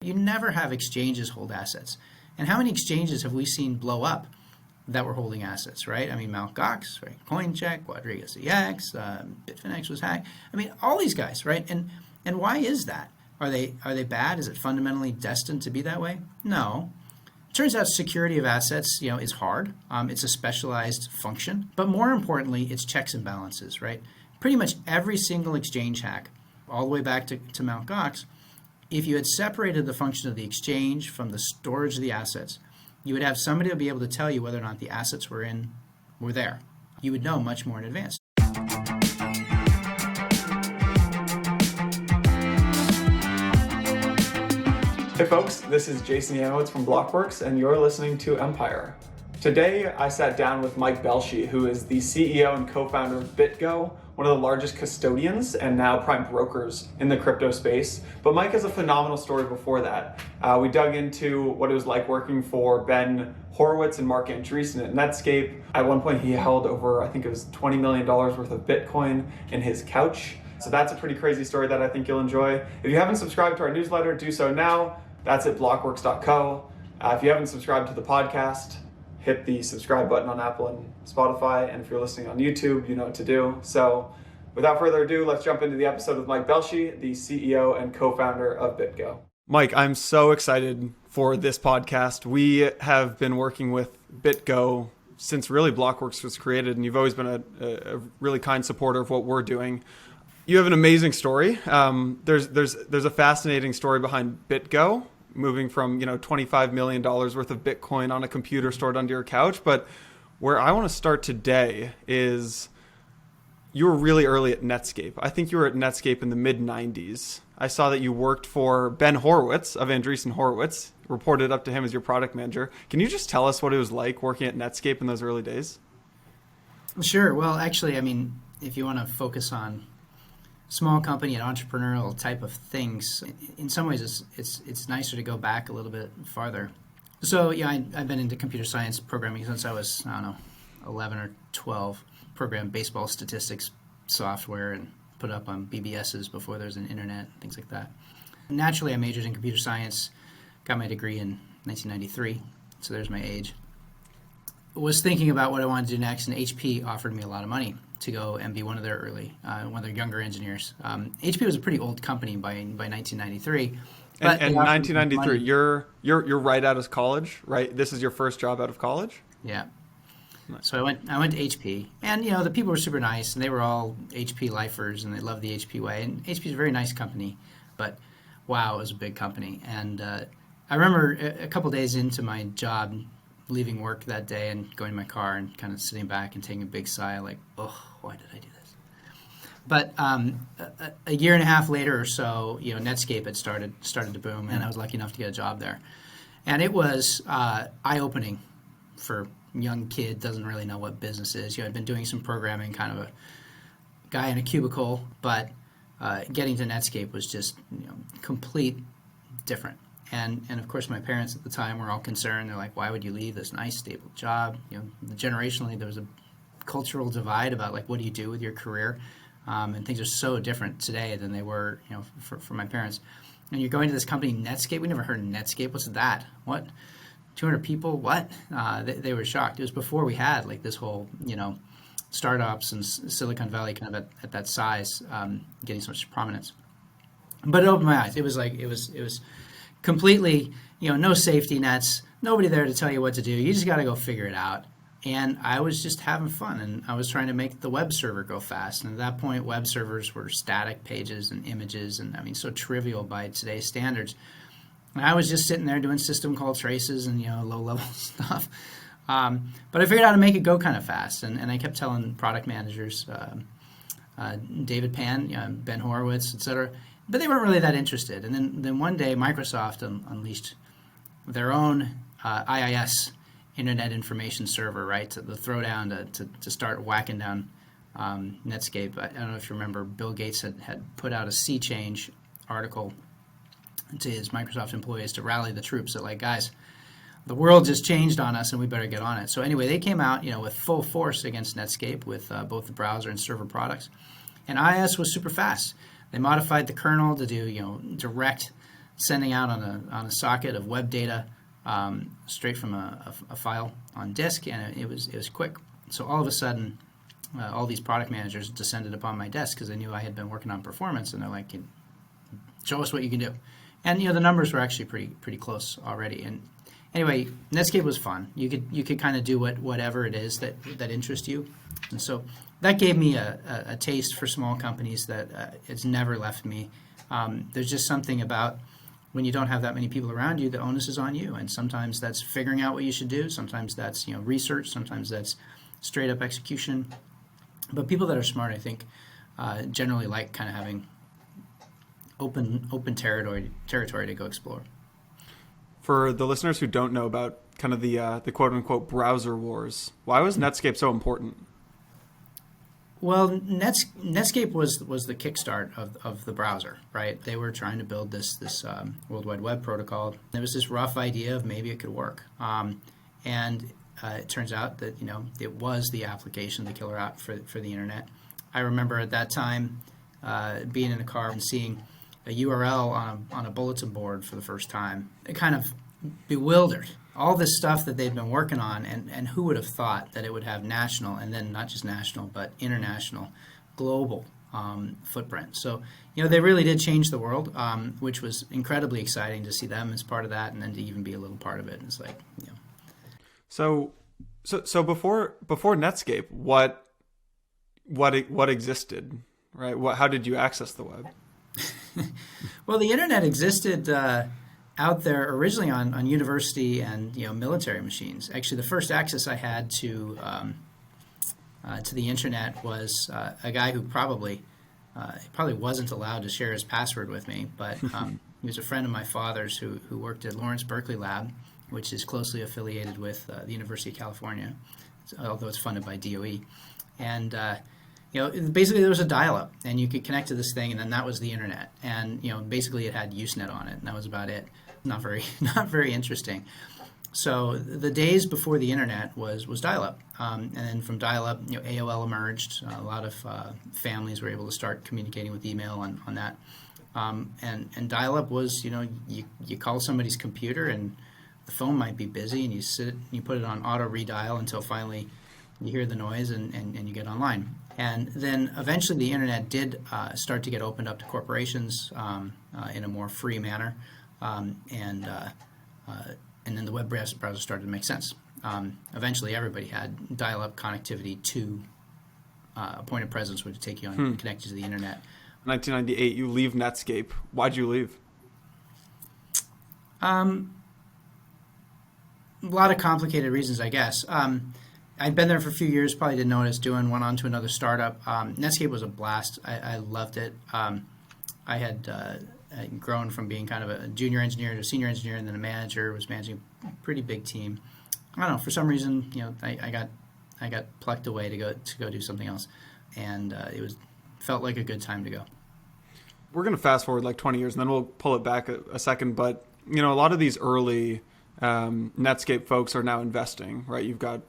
You never have exchanges hold assets. And how many exchanges have we seen blow up that were holding assets, right? I mean, Mt. Gox, right? CoinCheck, Quadriga CX, Bitfinex was hacked. I mean, all these guys, right? And why is that? Are they bad? Is it fundamentally destined to be that way? No. It turns out security of assets, is hard. It's a specialized function. But more importantly, it's checks and balances, right? Pretty much every single exchange hack, all the way back to Mt. Gox, if you had separated the function of the exchange from the storage of the assets, you would have somebody to be able to tell you whether or not the assets were there. You would know much more in advance. Hey folks, this is Jason Yanowitz from Blockworks, and you're listening to Empire. Today, I sat down with Mike Belshe, who is the CEO and co-founder of BitGo, one of the largest custodians and now prime brokers in the crypto space. But Mike has a phenomenal story before that. We dug into what it was like working for Ben Horowitz and Mark Andreessen at Netscape. At one point, he held over, I think it was $20 million worth of Bitcoin in his couch. So that's a pretty crazy story that I think you'll enjoy. If you haven't subscribed to our newsletter, do so now. That's at blockworks.co. If you haven't subscribed to the podcast, hit the subscribe button on Apple and Spotify. And if you're listening on YouTube, you know what to do. So without further ado, let's jump into the episode with Mike Belshe, the CEO and co-founder of BitGo. Mike, I'm so excited for this podcast. We have been working with BitGo since really Blockworks was created, and you've always been a really kind supporter of what we're doing. You have an amazing story. There's a fascinating story behind BitGo, moving from $25 million worth of Bitcoin on a computer stored under your couch. But where I want to start today is you were really early at Netscape. I think you were at Netscape in the mid-90s. I saw that you worked for Ben Horowitz of Andreessen Horowitz, reported up to him as your product manager. Can you just tell us what it was like working at Netscape in those early days? Sure. Well, actually, I mean, if you want to focus on small company and entrepreneurial type of things, in some ways it's nicer to go back a little bit farther. So I've been into computer science programming since I was, 11 or 12. Programmed baseball statistics software and put up on BBSs before there was an internet, things like that. Naturally, I majored in computer science, got my degree in 1993, so there's my age. Was thinking about what I wanted to do next, and HP offered me a lot of money to go and be one of their younger engineers. HP was a pretty old company by 1993. But and 1993, you're right out of college, right? This is your first job out of college? Yeah. Nice. So I went to HP, and the people were super nice, and they were all HP lifers, and they loved the HP way. And HP is a very nice company, but wow, it was a big company. And I remember a couple days into my job, leaving work that day and going to my car and kind of sitting back and taking a big sigh, like, oh, why did I do this? But a year and a half later or so, Netscape had started to boom, and I was lucky enough to get a job there. And it was eye-opening for a young kid, doesn't really know what business is. I'd been doing some programming, kind of a guy in a cubicle, but getting to Netscape was just complete different. And of course, my parents at the time were all concerned. They're like, why would you leave this nice, stable job? Generationally, there was a cultural divide about, like, what do you do with your career? And things are so different today than they were, for my parents. And you're going to this company, Netscape. We never heard of Netscape. What's that? What? 200 people? What? They were shocked. It was before we had, like, this whole, startups and Silicon Valley kind of at that size getting so much prominence. But it opened my eyes. It was completely, no safety nets, nobody there to tell you what to do. You just got to go figure it out. And I was just having fun, and I was trying to make the web server go fast. And at that point, web servers were static pages and images, and so trivial by today's standards. And I was just sitting there doing system call traces and low-level stuff. But I figured out how to make it go kind of fast, and I kept telling product managers, David Pan, Ben Horowitz, etc. But they weren't really that interested. And then one day, Microsoft unleashed their own IIS, Internet Information Server, right? The throwdown to start whacking down Netscape. I don't know if you remember, Bill Gates had put out a sea change article to his Microsoft employees to rally the troops. That, like, guys, the world just changed on us, and we better get on it. So anyway, they came out, with full force against Netscape with both the browser and server products. And IIS was super fast. They modified the kernel to do, direct sending out on a socket of web data straight from a file on disk, and it was quick. So all of a sudden, all these product managers descended upon my desk because they knew I had been working on performance, and they're like, "Show us what you can do." And the numbers were actually pretty close already. And anyway, Netscape was fun. You could kind of do whatever it is that interests you, and so that gave me a taste for small companies that it's never left me. There's just something about when you don't have that many people around you, the onus is on you, and sometimes that's figuring out what you should do. Sometimes that's research. Sometimes that's straight up execution. But people that are smart, I think, generally like kind of having open territory to go explore. For the listeners who don't know about kind of the quote unquote browser wars, why was Netscape so important? Well, Netscape was the kickstart of the browser, right? They were trying to build this World Wide Web protocol. There was this rough idea of maybe it could work, and it turns out that it was the application, the killer app for the internet. I remember at that time being in a car and seeing a URL on a bulletin board for the first time. It kind of bewildered all this stuff that they've been working on, and who would have thought that it would have national, and then not just national, but international, global footprint. So, they really did change the world, which was incredibly exciting to see them as part of that, and then to even be a little part of it. It's like, So before Netscape, what existed, right? How did you access the web? Well, the internet existed out there originally on university and military machines. Actually, the first access I had to the internet was a guy who probably wasn't allowed to share his password with me, but he was a friend of my father's who worked at Lawrence Berkeley Lab, which is closely affiliated with the University of California, although it's funded by DOE. And basically there was a dial-up, and you could connect to this thing, and then that was the internet. And basically it had Usenet on it, and that was about it. Not very interesting. So the days before the internet was dial-up, and then from dial-up, AOL emerged. A lot of families were able to start communicating with email on that. And dial-up was, you call somebody's computer, and the phone might be busy, and you put it on auto redial until finally you hear the noise and you get online. And then eventually the internet did start to get opened up to corporations in a more free manner, and then the web browser started to make sense. Eventually everybody had dial-up connectivity to a point of presence which would take you on connected to the internet. 1998, you leave Netscape. Why'd you leave? A lot of complicated reasons, I guess. I'd been there for a few years, probably didn't know what I was doing, went on to another startup. Netscape was a blast. I loved it. I had grown from being kind of a junior engineer to a senior engineer, and then a manager, was managing a pretty big team. I don't know, for some reason, I got plucked away to go do something else, and felt like a good time to go. We're going to fast forward like 20 years, and then we'll pull it back a second, but a lot of these early Netscape folks are now investing, right? You've got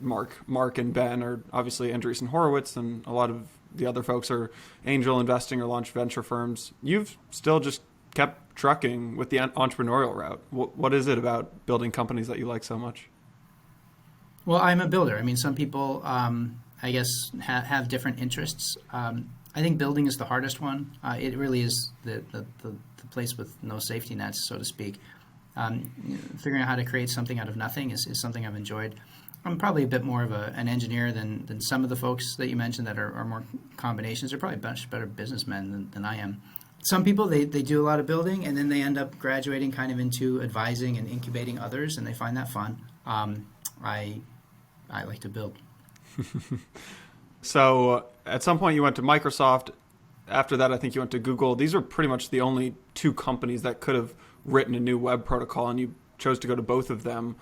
Mark and Ben are obviously Andreessen Horowitz, and a lot of the other folks are angel investing or launch venture firms. You've still just kept trucking with the entrepreneurial route. What is it about building companies that you like so much? Well, I'm a builder. I mean, some people, I guess, have different interests. I think building is the hardest one. It really is the place with no safety nets, so to speak. Figuring out how to create something out of nothing is something I've enjoyed. I'm probably a bit more of an engineer than some of the folks that you mentioned that are more combinations. They're probably much better businessmen than I am. Some people, they do a lot of building, and then they end up graduating kind of into advising and incubating others, and they find that fun. I like to build. So at some point you went to Microsoft. After that, I think you went to Google. These are pretty much the only two companies that could have written a new web protocol, and you chose to go to both of them.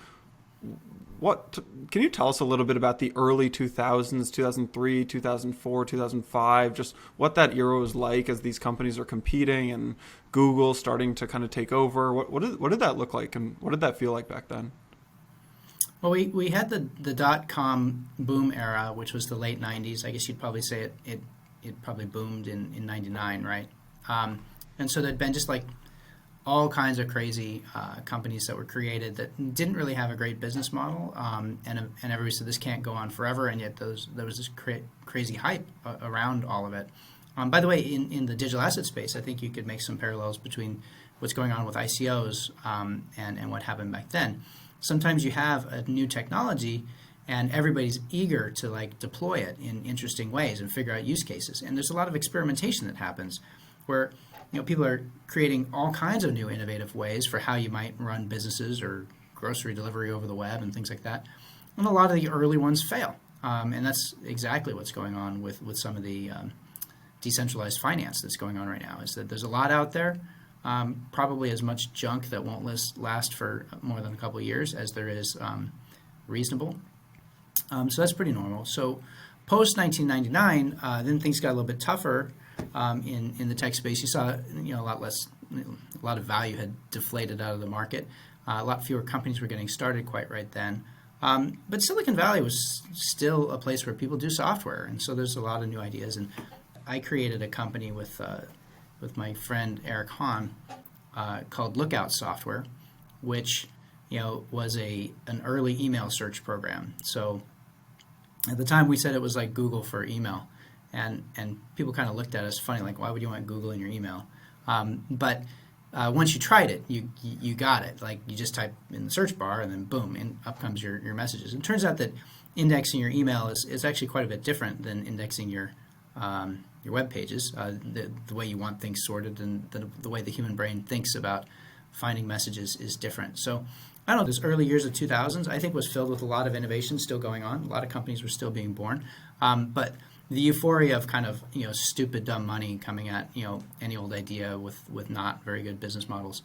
Can you tell us a little bit about the early 2000s, 2003, 2004, 2005, just what that era was like as these companies are competing and Google starting to kind of take over? What did that look like, and what did that feel like back then? Well, we had the dot-com boom era, which was the late 90s. I guess you'd probably say it probably boomed in 99, right? And so there'd been just like all kinds of crazy companies that were created that didn't really have a great business model, and everybody said this can't go on forever, and yet there was this crazy hype around all of it. By the way, in the digital asset space, I think you could make some parallels between what's going on with ICOs and what happened back then. Sometimes you have a new technology, and everybody's eager to like deploy it in interesting ways and figure out use cases. And there's a lot of experimentation that happens where people are creating all kinds of new innovative ways for how you might run businesses or grocery delivery over the web and things like that. And a lot of the early ones fail. And that's exactly what's going on with some of the decentralized finance that's going on right now, is that there's a lot out there, probably as much junk that won't last for more than a couple of years as there is reasonable. So that's pretty normal. So post 1999, then things got a little bit tougher in the tech space. You saw a lot of value had deflated out of the market. A lot fewer companies were getting started quite right then. But Silicon Valley was still a place where people do software, and so there's a lot of new ideas. And I created a company with my friend Eric Hahn called Lookout Software, which was an early email search program. So at the time we said it was like Google for email, and people kind of looked at us funny, like, why would you want Google in your email? But once you tried it, you got it. Like, you just type in the search bar, and then boom, and up comes your messages. And it turns out that indexing your email is actually quite a bit different than indexing your web pages. The way you want things sorted and the way the human brain thinks about finding messages is different. So I don't know, those early years of 2000s, I think, was filled with a lot of innovation still going on. A lot of companies were still being born. But the euphoria of kind of, stupid, dumb money coming at, any old idea with not very good business models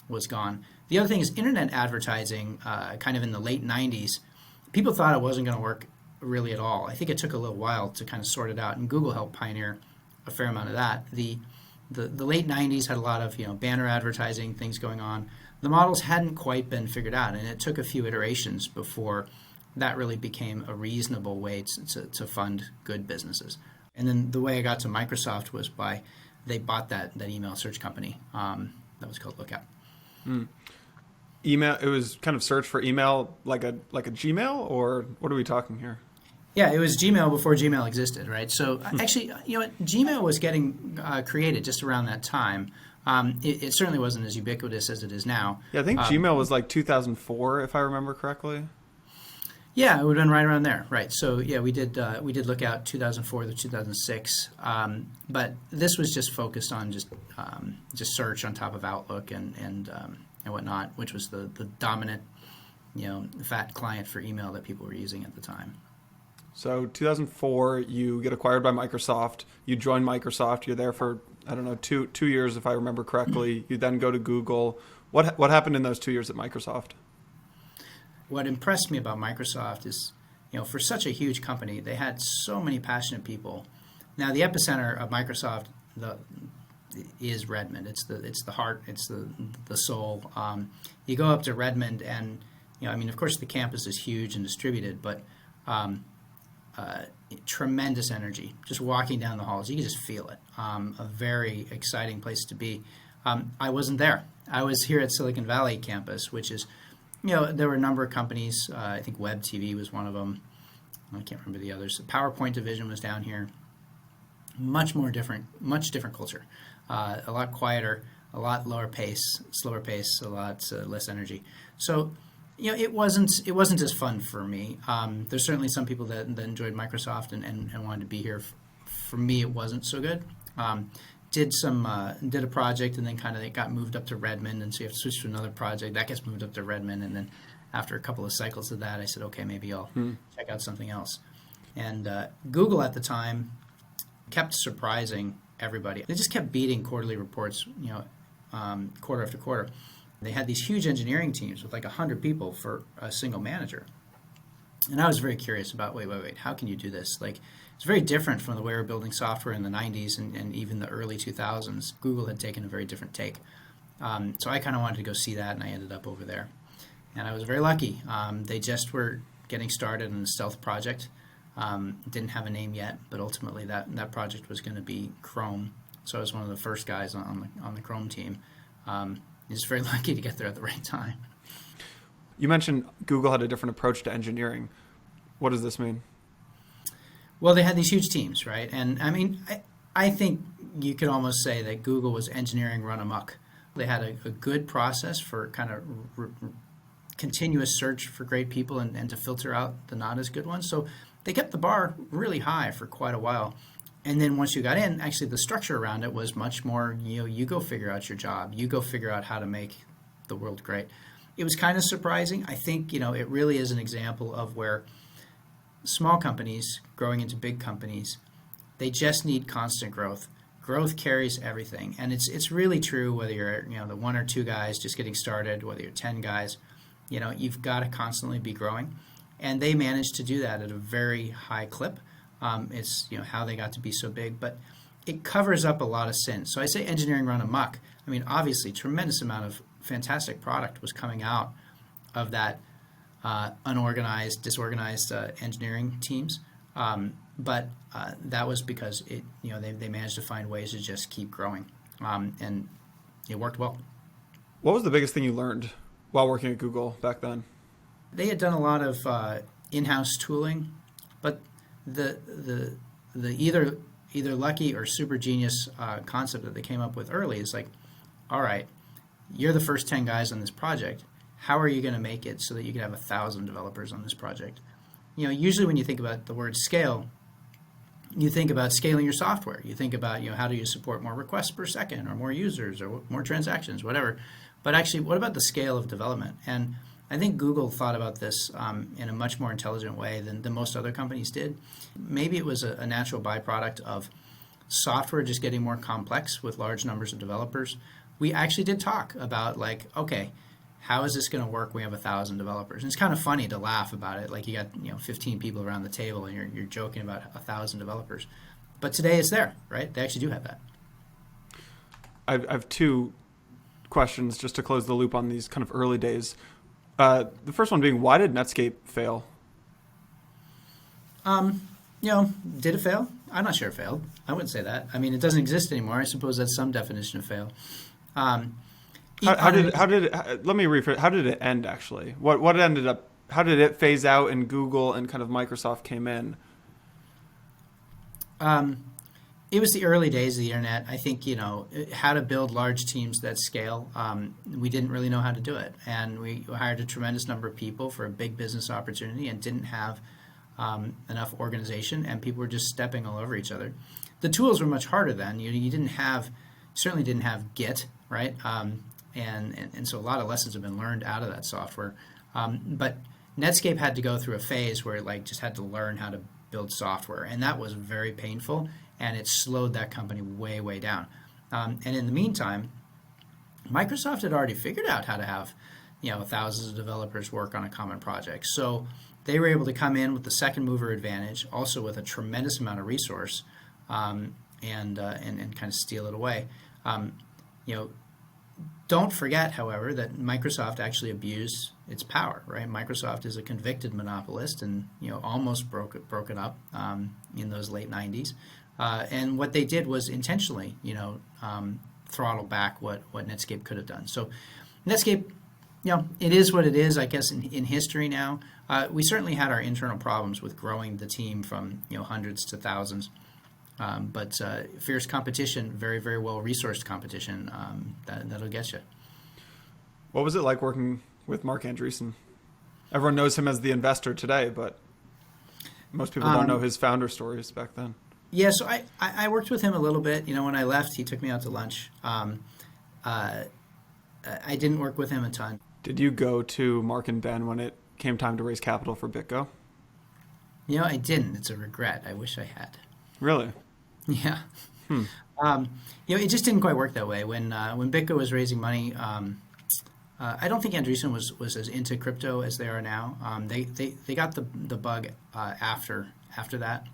was gone. The other thing is internet advertising, kind of in the late 90s, people thought it wasn't going to work really at all. I think it took a little while to kind of sort it out, and Google helped pioneer a fair amount of that. The late 90s had a lot of, banner advertising, things going on. The models hadn't quite been figured out, and it took a few iterations before that really became a reasonable way to fund good businesses. And then the way I got to Microsoft was they bought that email search company that was called Lookout. Email, it was kind of search for email like a Gmail, or what are we talking here? Yeah, it was Gmail before Gmail existed, right? So actually, Gmail was getting created just around that time. It certainly wasn't as ubiquitous as it is now. Yeah, I think Gmail was like 2004, if I remember correctly. Yeah, it would have been right around there, right? So yeah, we did look out 2004 to 2006, but this was just focused on just search on top of Outlook and whatnot, which was the dominant fat client for email that people were using at the time. So 2004, you get acquired by Microsoft. You join Microsoft. You're there for, I don't know, two years, if I remember correctly. You then go to Google. What happened in those 2 years at Microsoft? What impressed me about Microsoft is, for such a huge company, they had so many passionate people. Now, the epicenter of Microsoft is Redmond. It's the heart. It's the soul. You go up to Redmond, and of course, the campus is huge and distributed, but tremendous energy. Just walking down the halls, you can just feel it. A very exciting place to be. I wasn't there. I was here at Silicon Valley campus, which is, there were a number of companies. I think Web TV was one of them. I can't remember the others. The PowerPoint division was down here. Much different culture. A lot quieter, a lot slower pace, a lot less energy. So, it wasn't as fun for me. There's certainly some people that enjoyed Microsoft and wanted to be here. For me, it wasn't so good. Did a project, and then kind of it got moved up to Redmond, and so you have to switch to another project that gets moved up to Redmond, and then after a couple of cycles of that, I said, okay, maybe I'll check out something else. And Google at the time kept surprising everybody. They just kept beating quarterly reports, quarter after quarter. They had these huge engineering teams with like 100 people for a single manager. And I was very curious about, wait, how can you do this? Like, it's very different from the way we were building software in the 90s and even the early 2000s. Google had taken a very different take. So I kind of wanted to go see that, and I ended up over there. And I was very lucky. They just were getting started in a stealth project. Didn't have a name yet, but ultimately that project was going to be Chrome. So I was one of the first guys on the Chrome team. You're just very lucky to get there at the right time. You mentioned Google had a different approach to engineering. What does this mean? Well, they had these huge teams, right? And I mean, I think you could almost say that Google was engineering run amok. They had a good process for kind of continuous search for great people and to filter out the not as good ones. So they kept the bar really high for quite a while. And then once you got in, actually the structure around it was much more, you go figure out your job. You go figure out how to make the world great. It was kind of surprising. I think, it really is an example of where small companies growing into big companies, they just need constant growth. Growth carries everything. And it's really true whether you're, the one or two guys just getting started, whether you're 10 guys, you've got to constantly be growing. And they managed to do that at a very high clip. It's how they got to be so big, but it covers up a lot of sins. So I say engineering run amok. I mean, obviously, tremendous amount of fantastic product was coming out of that unorganized, disorganized engineering teams. But that was because they managed to find ways to just keep growing, and it worked well. What was the biggest thing you learned while working at Google back then? They had done a lot of in-house tooling, but the either lucky or super genius concept that they came up with early is like, all right, you're the first 10 guys on this project. How are you going to make it so that you can have 1,000 developers on this project? Usually when you think about the word scale, you think about scaling your software. You think about, how do you support more requests per second or more users or more transactions, whatever. But actually, what about the scale of development? And I think Google thought about this in a much more intelligent way than most other companies did. Maybe it was a natural byproduct of software just getting more complex with large numbers of developers. We actually did talk about okay, how is this going to work? We have 1,000 developers. And it's kind of funny to laugh about it. Like you got 15 people around the table and you're joking about 1,000 developers. But today it's there, right? They actually do have that. I have two questions just to close the loop on these kind of early days. The first one being, why did Netscape fail? Did it fail? I'm not sure it failed. I wouldn't say that. I mean, it doesn't exist anymore. I suppose that's some definition of fail. How did it, let me rephrase, how did it end actually? What ended up, how did it phase out and Google and kind of Microsoft came in? It was the early days of the internet. I think, how to build large teams that scale. We didn't really know how to do it. And we hired a tremendous number of people for a big business opportunity and didn't have enough organization, and people were just stepping all over each other. The tools were much harder then. You certainly didn't have Git, right? And so a lot of lessons have been learned out of that software. But Netscape had to go through a phase where it just had to learn how to build software, and that was very painful. And it slowed that company way, way down. And in the meantime, Microsoft had already figured out how to have, thousands of developers work on a common project. So they were able to come in with the second mover advantage, also with a tremendous amount of resource, and kind of steal it away. Don't forget, however, that Microsoft actually abused its power. Right? Microsoft is a convicted monopolist, and almost broke it up in those late '90s. And what they did was intentionally, throttle back what Netscape could have done. So Netscape, it is what it is, I guess, in history now. We certainly had our internal problems with growing the team from, hundreds to thousands. But fierce competition, very, very well-resourced competition, that'll get you. What was it like working with Mark Andreessen? Everyone knows him as the investor today, but most people don't know his founder stories back then. Yeah, so I worked with him a little bit. When I left, he took me out to lunch. I didn't work with him a ton. Did you go to Mark and Ben when it came time to raise capital for BitGo? I didn't. It's a regret. I wish I had. Really? Yeah. It just didn't quite work that way. When BitGo was raising money, I don't think Andreessen was as into crypto as they are now. They got the bug after that.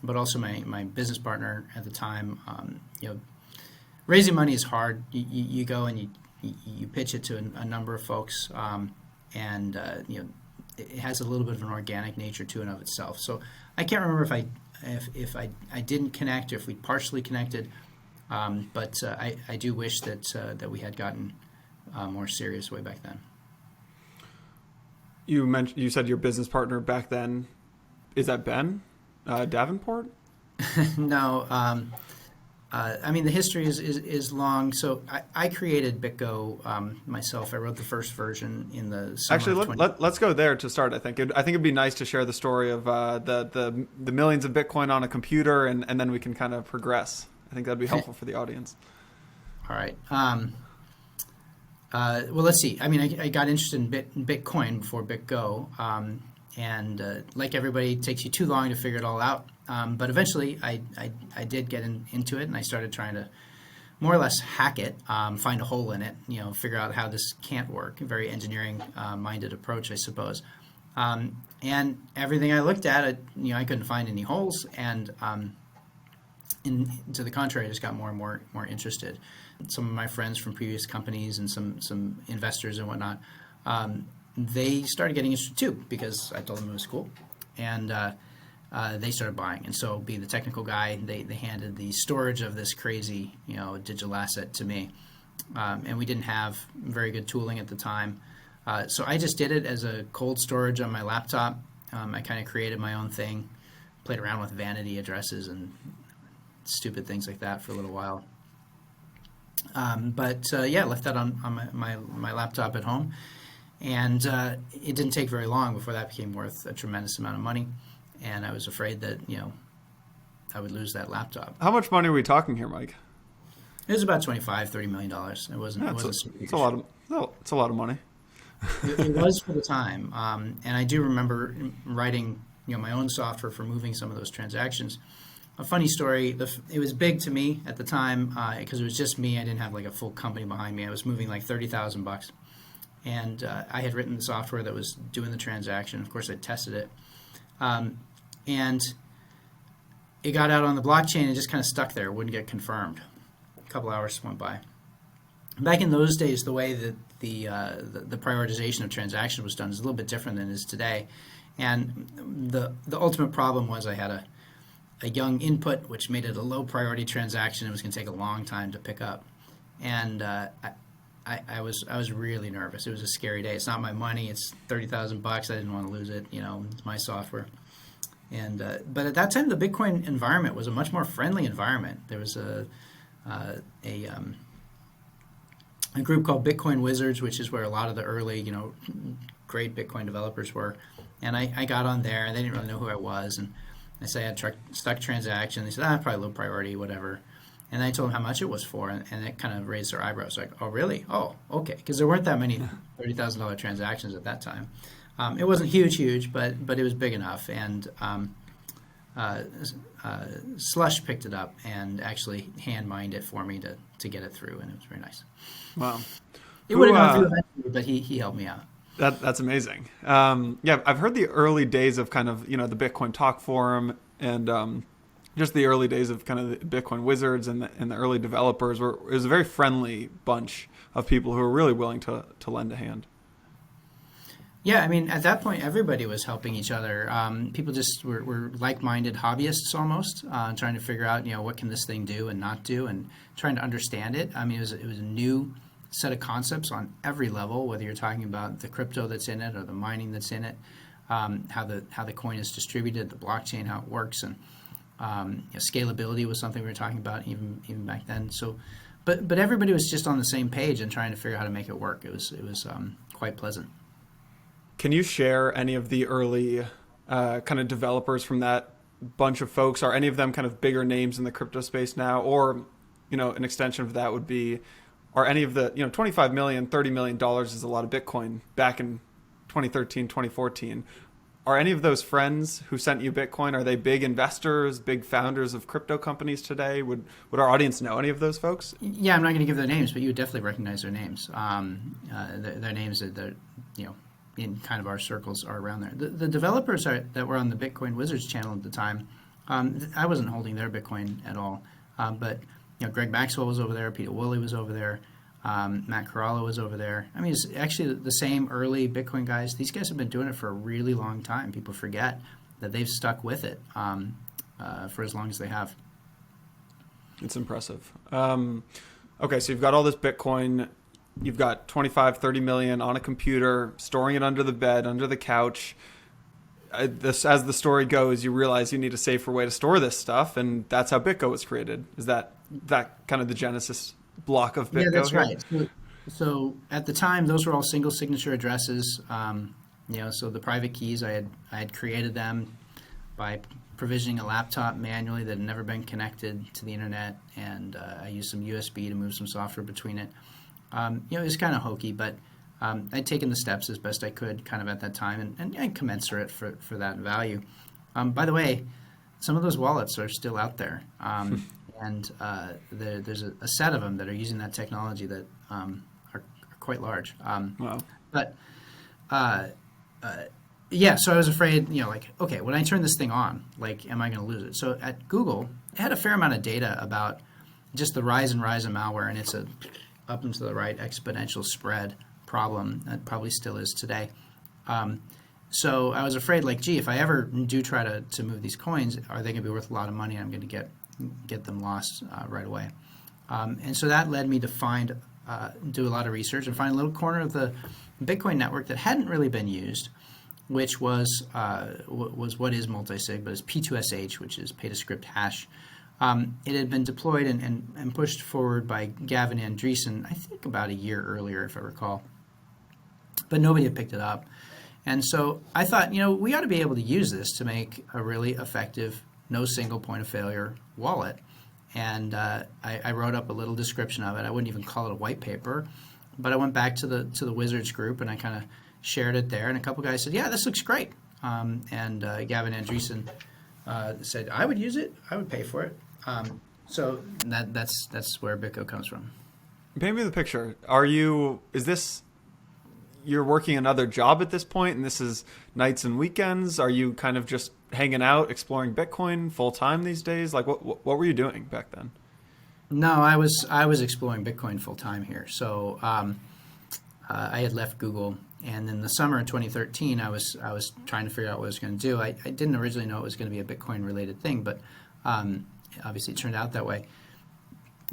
But also my business partner at the time, raising money is hard. You go and you pitch it to a number of folks, and it has a little bit of an organic nature to and of itself. So I can't remember if I didn't connect or if we partially connected, but I do wish that we had gotten more serious way back then. You said your business partner back then, is that Ben Davenport? No, I mean the history is long. So I created BitGo myself. I wrote the first version in the summer Actually, of 20... let's go there to start. I think it'd be nice to share the story of the millions of Bitcoin on a computer, and then we can kind of progress. I think that'd be helpful for the audience. All right. Well, let's see. I mean, I got interested in Bitcoin before BitGo, and like everybody, it takes you too long to figure it all out. But eventually, I did get into it, and I started trying to more or less hack it, find a hole in it, figure out how this can't work. A very engineering-minded approach, I suppose. And everything I looked at, I couldn't find any holes, and to the contrary, I just got more and more interested. Some of my friends from previous companies and some investors and whatnot, they started getting interested too because I told them it was cool, and they started buying. And so, being the technical guy, they handed the storage of this crazy digital asset to me, and we didn't have very good tooling at the time, so I just did it as a cold storage on my laptop. I kind of created my own thing, played around with vanity addresses and stupid things like that for a little while. But left that on my laptop at home, and it didn't take very long before that became worth a tremendous amount of money, and I was afraid that I would lose that laptop. How much money are we talking here, Mike? It was about $25-30 million. It wasn't. It's a lot of money. It was for the time, and I do remember writing my own software for moving some of those transactions. A funny story, it was big to me at the time because it was just me. I didn't have like a full company behind me. I was moving like $30,000, and I had written the software that was doing the transaction. Of course, I tested it, and it got out on the blockchain and just kind of stuck there. It wouldn't get confirmed. A couple hours went by. Back in those days, the way that the prioritization of transactions was done is a little bit different than it is today, and the ultimate problem was I had a young input, which made it a low priority transaction. It was going to take a long time to pick up, and I was really nervous. It was a scary day. It's not my money. It's $30,000. I didn't want to lose it. It's my software. And but at that time, the Bitcoin environment was a much more friendly environment. There was a group called Bitcoin Wizards, which is where a lot of the early great Bitcoin developers were. And I got on there, and they didn't really know who I was, and I said I had stuck transaction. They said, probably low priority, whatever. And I told them how much it was for, and it kind of raised their eyebrows. Like, oh, really? Oh, okay. Because there weren't that many $30,000 transactions at that time. It wasn't huge, but it was big enough. And Slush picked it up and actually hand-mined it for me to get it through, and it was very nice. Wow. It would have gone through eventually, but he helped me out. That's amazing. I've heard the early days of kind of, the Bitcoin Talk Forum and just the early days of kind of the Bitcoin Wizards and the early developers. It was a very friendly bunch of people who were really willing to lend a hand. Yeah, I mean, at that point, everybody was helping each other. People just were like-minded hobbyists almost, trying to figure out, what can this thing do and not do, and trying to understand it. I mean, it was a new set of concepts on every level, whether you're talking about the crypto that's in it or the mining that's in it, how the coin is distributed, the blockchain, how it works, and scalability was something we were talking about even back then. So, but everybody was just on the same page and trying to figure out how to make it work. It was quite pleasant. Can you share any of the early kind of developers from that bunch of folks? Are any of them kind of bigger names in the crypto space now? Or, an extension of that would be, are any of the, $25 million, $30 million is a lot of Bitcoin back in 2013, 2014. Are any of those friends who sent you Bitcoin, are they big investors, big founders of crypto companies today? Would our audience know any of those folks? Yeah, I'm not going to give their names, but you would definitely recognize their names. Their names that in kind of our circles are around there. The developers that were on the Bitcoin Wizards channel at the time, I wasn't holding their Bitcoin at all, but Greg Maxwell was over there, Peter Woolley was over there, Matt Corallo was over there. I mean, it's actually the same early Bitcoin guys. These guys have been doing it for a really long time. People forget that they've stuck with it for as long as they have. It's impressive. Okay, so you've got all this Bitcoin. you've got 25, 30 million on a computer, storing it under the bed, under the couch. As the story goes, you realize you need a safer way to store this stuff, and that's how BitGo was created. Is that kind of the genesis block of BitGo? Yeah, that's here? right. So at the time, those were all single signature addresses. So the private keys, I had created them by provisioning a laptop manually that had never been connected to the internet, and I used some USB to move some software between it. It was kind of hokey, but I'd taken the steps as best I could kind of at that time and commensurate for that value. By the way, some of those wallets are still out there. And there's a set of them that are using that technology that are quite large. Wow. But yeah, so I was afraid, okay, when I turn this thing on, am I going to lose it? So at Google, it had a fair amount of data about just the rise and rise of malware, and it's a up and to the right exponential spread problem that probably still is today. So I was afraid, gee, if I ever do try to move these coins, are they going to be worth a lot of money? And I'm going to get them lost right away. And so that led me to do a lot of research and find a little corner of the Bitcoin network that hadn't really been used, which was what is multisig, but it's P2SH, which is pay-to-script hash. It had been deployed and pushed forward by Gavin Andreessen, I think about a year earlier, if I recall. But nobody had picked it up. And so I thought, we ought to be able to use this to make a really effective, no single point of failure wallet. And I wrote up a little description of it. I wouldn't even call it a white paper, but I went back to the Wizards group and I kind of shared it there. And a couple guys said, yeah, this looks great. And Gavin Andreessen said, I would use it. I would pay for it. So that's where BitGo comes from. Paint me the picture. You're working another job at this point, and this is nights and weekends? Are you kind of just hanging out, exploring Bitcoin full time these days? What were you doing back then? No, I was exploring Bitcoin full time here. So I had left Google, and in the summer of 2013, I was trying to figure out what I was going to do. I didn't originally know it was going to be a Bitcoin related thing, but obviously it turned out that way.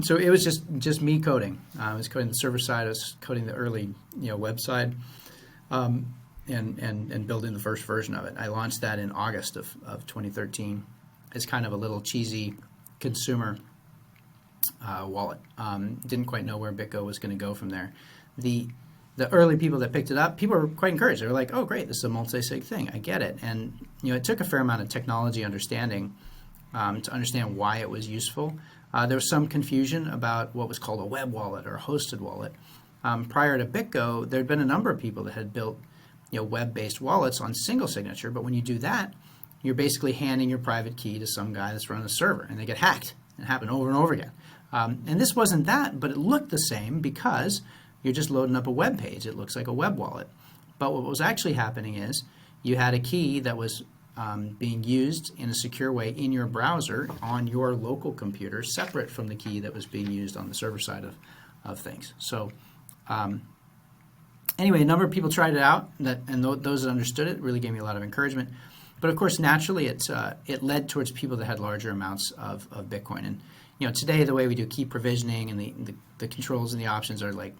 So it was just me coding. I was coding the server side. I was coding the early web side, and building the first version of it. I launched that in August of 2013. It's kind of a little cheesy consumer wallet. Didn't quite know where BitGo was going to go from there. The early people that picked it up, people were quite encouraged. They were like, "Oh, great! This is a multi-sig thing. I get it." And it took a fair amount of technology understanding to understand why it was useful. There was some confusion about what was called a web wallet or a hosted wallet. Prior to BitGo, there had been a number of people that had built web-based wallets on single signature, but when you do that, you're basically handing your private key to some guy that's running a server, and they get hacked. It happened over and over again. And this wasn't that, but it looked the same because you're just loading up a web page. It looks like a web wallet. But what was actually happening is you had a key that was being used in a secure way in your browser on your local computer, separate from the key that was being used on the server side of things. So anyway, a number of people tried it out, and those that understood it really gave me a lot of encouragement. But of course, naturally, it led towards people that had larger amounts of Bitcoin. And today the way we do key provisioning and the controls and the options are night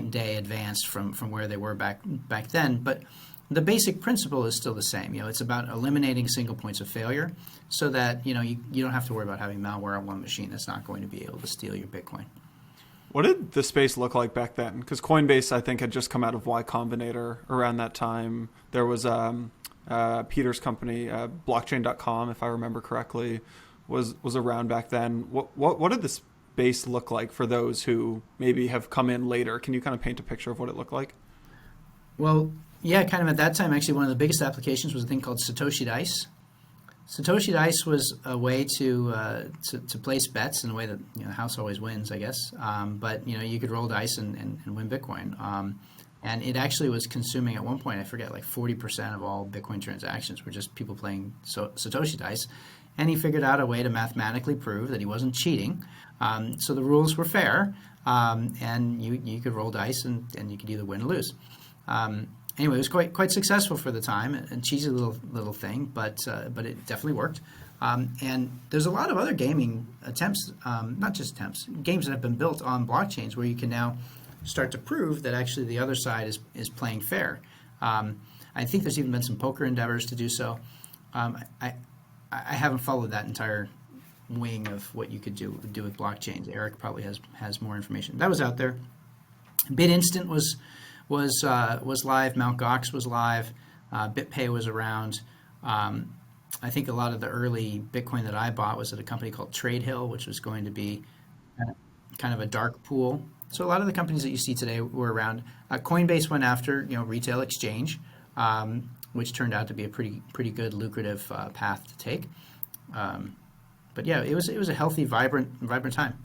and day advanced from where they were back then. But the basic principle is still the same. It's about eliminating single points of failure so that you don't have to worry about having malware on one machine that's not going to be able to steal your Bitcoin. What did the space look like back then? Because Coinbase, I think, had just come out of Y Combinator around that time. There was Peter's company, blockchain.com, if I remember correctly, was around back then. What did the space look like for those who maybe have come in later? Can you kind of paint a picture of what it looked like? Well, yeah, kind of at that time, actually, one of the biggest applications was a thing called Satoshi Dice. Satoshi Dice was a way to place bets in a way that the house always wins, I guess. But you could roll dice and win Bitcoin. And it actually was consuming at one point, I forget, 40% of all Bitcoin transactions were just people playing Satoshi Dice. And he figured out a way to mathematically prove that he wasn't cheating. So the rules were fair, and you could roll dice and you could either win or lose. Anyway, it was quite successful for the time, a cheesy little thing, but it definitely worked. And there's a lot of other gaming attempts, not just attempts, games that have been built on blockchains where you can now start to prove that actually the other side is playing fair. I think there's even been some poker endeavors to do so. I haven't followed that entire wing of what you could do with blockchains. Eric probably has more information. That was out there. BitInstant was live. Mt. Gox was live. BitPay was around. I think a lot of the early Bitcoin that I bought was at a company called TradeHill, which was going to be kind of a dark pool. So a lot of the companies that you see today were around. Coinbase went after retail exchange, which turned out to be a pretty good lucrative path to take. But yeah, it was a healthy, vibrant time.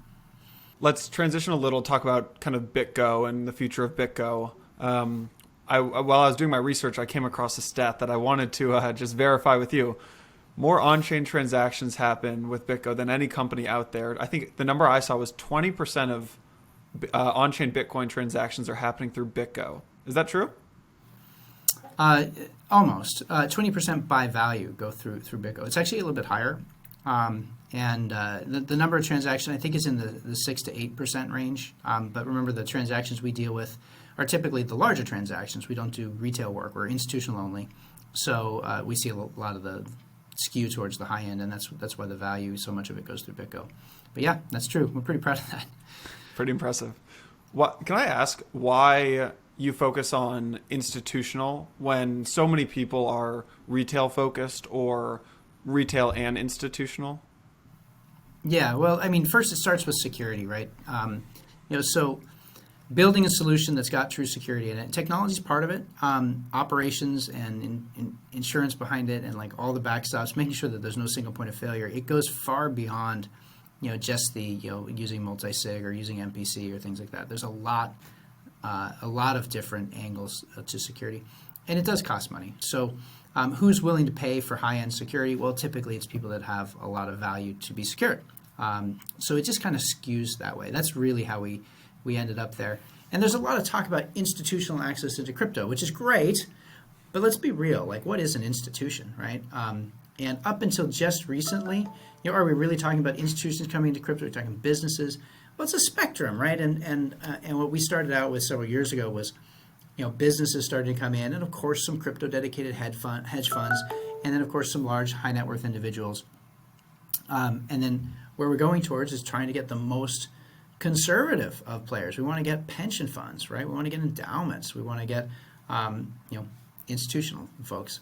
Let's transition a little, talk about kind of BitGo and the future of BitGo. While I was doing my research, I came across a stat that I wanted to just verify with you. More on-chain transactions happen with BitGo than any company out there. I think the number I saw was 20% of on-chain Bitcoin transactions are happening through BitGo. Is that true? Almost. 20% by value go through BitGo. It's actually a little bit higher. And the number of transactions, I think, is in the 6 to 8% range. But remember, the transactions we deal with are typically the larger transactions. We don't do retail work. We're institutional only. So we see a lot of the skew towards the high end, and that's why the value, so much of it goes through BitGo. But yeah, that's true. We're pretty proud of that. Pretty impressive. Can I ask why you focus on institutional when so many people are retail focused or retail and institutional? Yeah, well, I mean, first it starts with security, right? So building a solution that's got true security in it. Technology is part of it. Operations and insurance behind it, and like all the backstops, making sure that there's no single point of failure. It goes far beyond, just the using multi-sig or using MPC or things like that. There's a lot of different angles to security, and it does cost money. So who's willing to pay for high-end security? Well, typically it's people that have a lot of value to be secured. So it just kind of skews that way. That's really how we ended up there. And there's a lot of talk about institutional access into crypto, which is great, but let's be real. Like, what is an institution, right? And up until just recently, are we really talking about institutions coming into crypto? We're talking businesses. Well, it's a spectrum, right? And what we started out with several years ago was, businesses starting to come in, and of course some crypto-dedicated hedge funds, and then of course some large high net worth individuals. And then where we're going towards is trying to get the most conservative of players. We want to get pension funds, right? We want to get endowments. We want to get, institutional folks.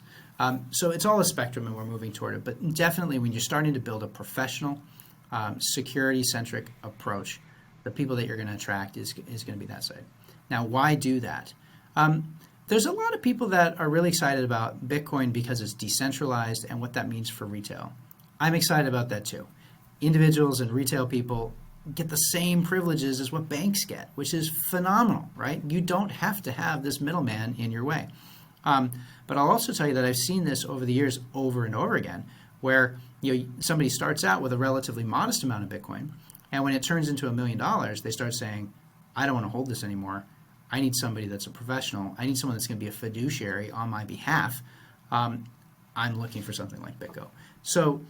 So it's all a spectrum, and we're moving toward it. But definitely, when you're starting to build a professional, security-centric approach, the people that you're going to attract is going to be that side. Now, why do that? There's a lot of people that are really excited about Bitcoin because it's decentralized and what that means for retail. I'm excited about that too. Individuals and retail people get the same privileges as what banks get, which is phenomenal, right? You don't have to have this middleman in your way. But I'll also tell you that I've seen this over the years over and over again, where somebody starts out with a relatively modest amount of Bitcoin, and when it turns into $1 million, they start saying, I don't want to hold this anymore. I need somebody that's a professional. I need someone that's going to be a fiduciary on my behalf. I'm looking for something like BitGo. So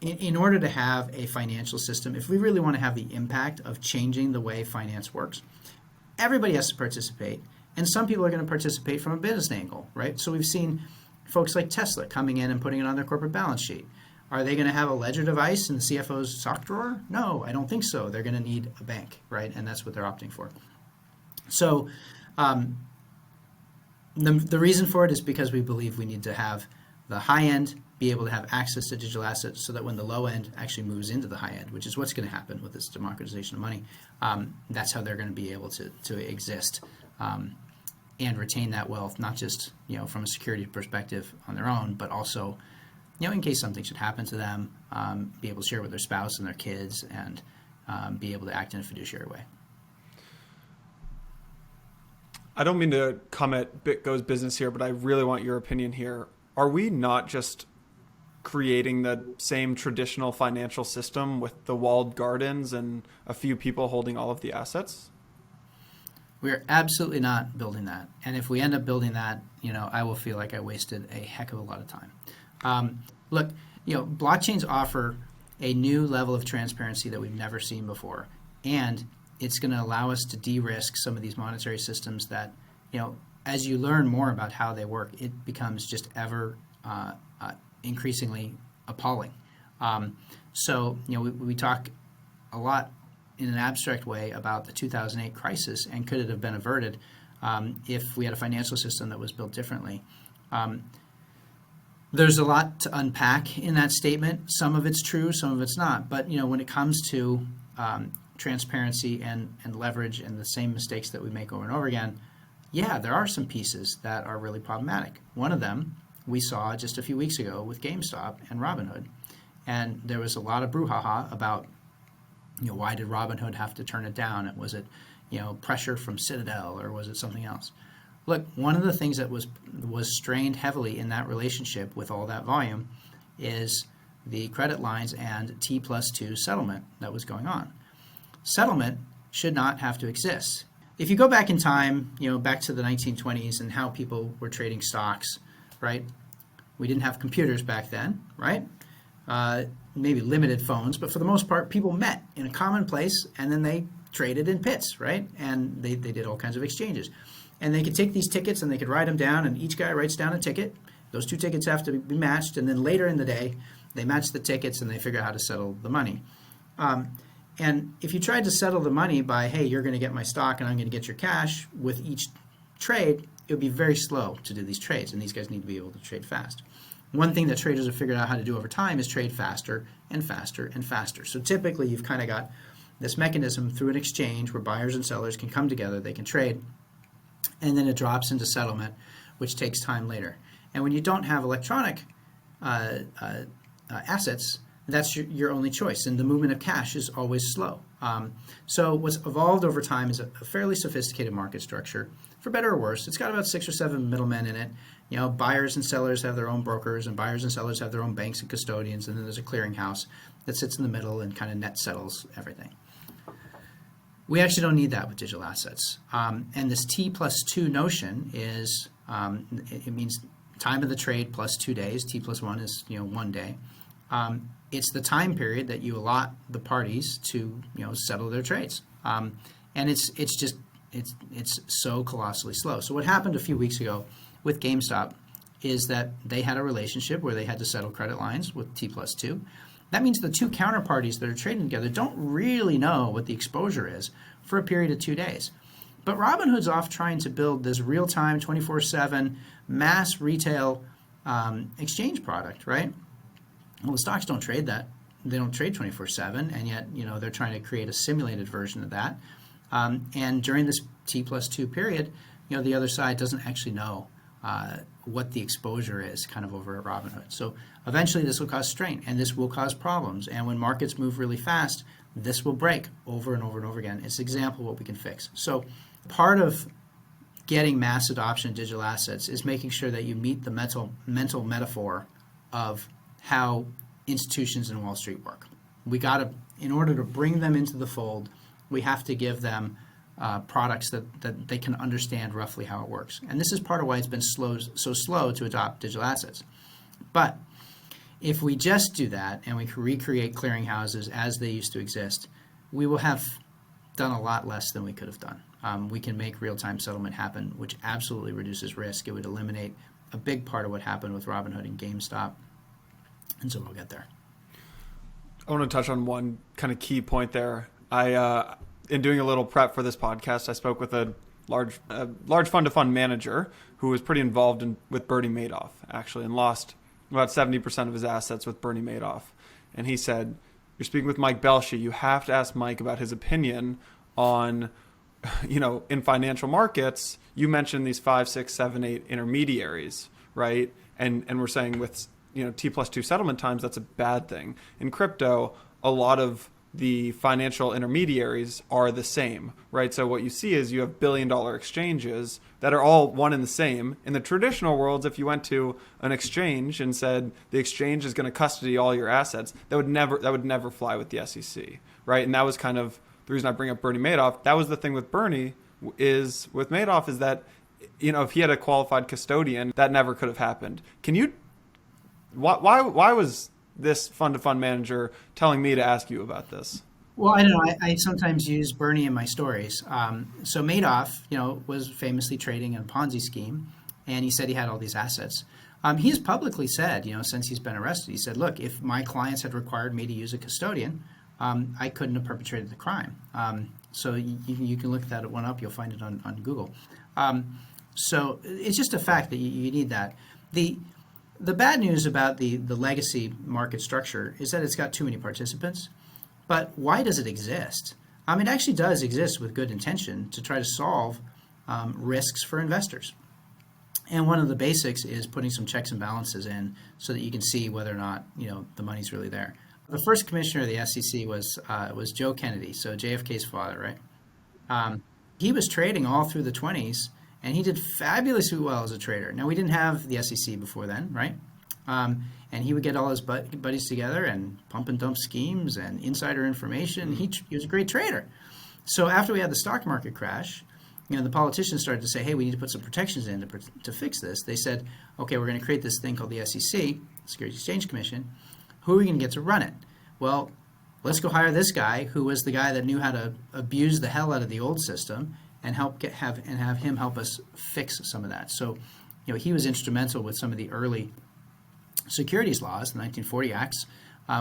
in order to have a financial system, if we really want to have the impact of changing the way finance works, everybody has to participate. And some people are going to participate from a business angle, right? So we've seen folks like Tesla coming in and putting it on their corporate balance sheet. Are they going to have a ledger device in the CFO's sock drawer? No, I don't think so. They're going to need a bank, right? And that's what they're opting for. So the reason for it is because we believe we need to have the high end be able to have access to digital assets so that when the low end actually moves into the high end, which is what's going to happen with this democratization of money, that's how they're going to be able to exist and retain that wealth, not just from a security perspective on their own, but also in case something should happen to them, be able to share with their spouse and their kids, and be able to act in a fiduciary way. I don't mean to come at BitGo's business here, but I really want your opinion here. Are we not just creating the same traditional financial system with the walled gardens and a few people holding all of the assets? We're absolutely not building that. And if we end up building that, I will feel like I wasted a heck of a lot of time. Look, blockchains offer a new level of transparency that we've never seen before. And it's going to allow us to de-risk some of these monetary systems that, as you learn more about how they work, it becomes just ever increasingly appalling. We talk a lot in an abstract way about the 2008 crisis and could it have been averted if we had a financial system that was built differently. There's a lot to unpack in that statement. Some of it's true, some of it's not. But when it comes to transparency and leverage and the same mistakes that we make over and over again, there are some pieces that are really problematic. One of them we saw just a few weeks ago with GameStop and Robinhood. And there was a lot of brouhaha about, why did Robinhood have to turn it down? Was it, pressure from Citadel, or was it something else? Look, one of the things that was strained heavily in that relationship with all that volume is the credit lines and T+2 settlement that was going on. Settlement should not have to exist. If you go back in time, back to the 1920s and how people were trading stocks, right? We didn't have computers back then, right? Maybe limited phones, but for the most part, people met in a common place and then they traded in pits, right? And they did all kinds of exchanges. And they could take these tickets and they could write them down, and each guy writes down a ticket. Those two tickets have to be matched, and then later in the day, they match the tickets and they figure out how to settle the money. And if you tried to settle the money by, hey, you're going to get my stock and I'm going to get your cash with each trade, it would be very slow to do these trades, and these guys need to be able to trade fast. One thing that traders have figured out how to do over time is trade faster and faster and faster. So typically you've kind of got this mechanism through an exchange where buyers and sellers can come together, they can trade, and then it drops into settlement, which takes time later. And when you don't have electronic assets, that's your only choice, and the movement of cash is always slow. So what's evolved over time is a fairly sophisticated market structure. For better or worse, it's got about 6 or 7 middlemen in it. Buyers and sellers have their own brokers, and buyers and sellers have their own banks and custodians, and then there's a clearinghouse that sits in the middle and kind of net settles everything. We actually don't need that with digital assets. And this T+2 notion is, it means time of the trade plus 2 days. T+1 is 1 day. It's the time period that you allot the parties to settle their trades. And it's so colossally slow. So what happened a few weeks ago with GameStop is that they had a relationship where they had to settle credit lines with T+2. That means the two counterparties that are trading together don't really know what the exposure is for a period of 2 days. But Robinhood's off trying to build this real-time, 24/7 mass retail exchange product, right? Well, the stocks don't trade that. They don't trade 24/7, and yet they're trying to create a simulated version of that. And during this T+2 period, the other side doesn't actually know what the exposure is kind of over at Robinhood. So eventually this will cause strain, and this will cause problems. And when markets move really fast, this will break over and over and over again. It's an example of what we can fix. So part of getting mass adoption of digital assets is making sure that you meet the mental metaphor of how institutions in Wall Street work. In order to bring them into the fold, we have to give them products that they can understand roughly how it works. And this is part of why it's been so slow to adopt digital assets. But if we just do that and we recreate clearinghouses as they used to exist, we will have done a lot less than we could have done. We can make real-time settlement happen, which absolutely reduces risk. It would eliminate a big part of what happened with Robinhood and GameStop. And so we'll get there. I want to touch on one kind of key point there. In doing a little prep for this podcast, I spoke with a large fund-to-fund manager who was pretty involved with Bernie Madoff, actually, and lost about 70% of his assets with Bernie Madoff. And he said, you're speaking with Mike Belshe, you have to ask Mike about his opinion on, in financial markets, you mentioned these 5, 6, 7, 8 intermediaries, right? And we're saying with T+2 settlement times, that's a bad thing. In crypto, a lot of the financial intermediaries are the same, right? So what you see is you have billion-dollar exchanges that are all one and the same. In the traditional worlds, if you went to an exchange and said the exchange is going to custody all your assets, that would never fly with the SEC, right? And that was kind of the reason I bring up Bernie Madoff. That was the thing with Bernie with Madoff is that, if he had a qualified custodian, that never could have happened. Why was this fund-to-fund manager telling me to ask you about this? Well, I don't know. I sometimes use Bernie in my stories. So Madoff, was famously trading in a Ponzi scheme, and he said he had all these assets. He has publicly said, since he's been arrested, he said, "Look, if my clients had required me to use a custodian, I couldn't have perpetrated the crime." So you can look that one up. You'll find it on Google. So it's just a fact that you need that. The bad news about the legacy market structure is that it's got too many participants. But why does it exist? It actually does exist with good intention to try to solve risks for investors. And one of the basics is putting some checks and balances in so that you can see whether or not the money's really there. The first commissioner of the SEC was Joe Kennedy, so JFK's father, right? He was trading all through the 20s, and he did fabulously well as a trader. Now, we didn't have the SEC before then, right? And he would get all his buddies together and pump and dump schemes and insider information. He was a great trader. So after we had the stock market crash, the politicians started to say, hey, we need to put some protections in to fix this. They said, okay, we're going to create this thing called the SEC, Securities Exchange Commission. Who are we going to get to run it? Well, let's go hire this guy who was the guy that knew how to abuse the hell out of the old system and have him help us fix some of that. So, he was instrumental with some of the early securities laws, the 1940 Acts,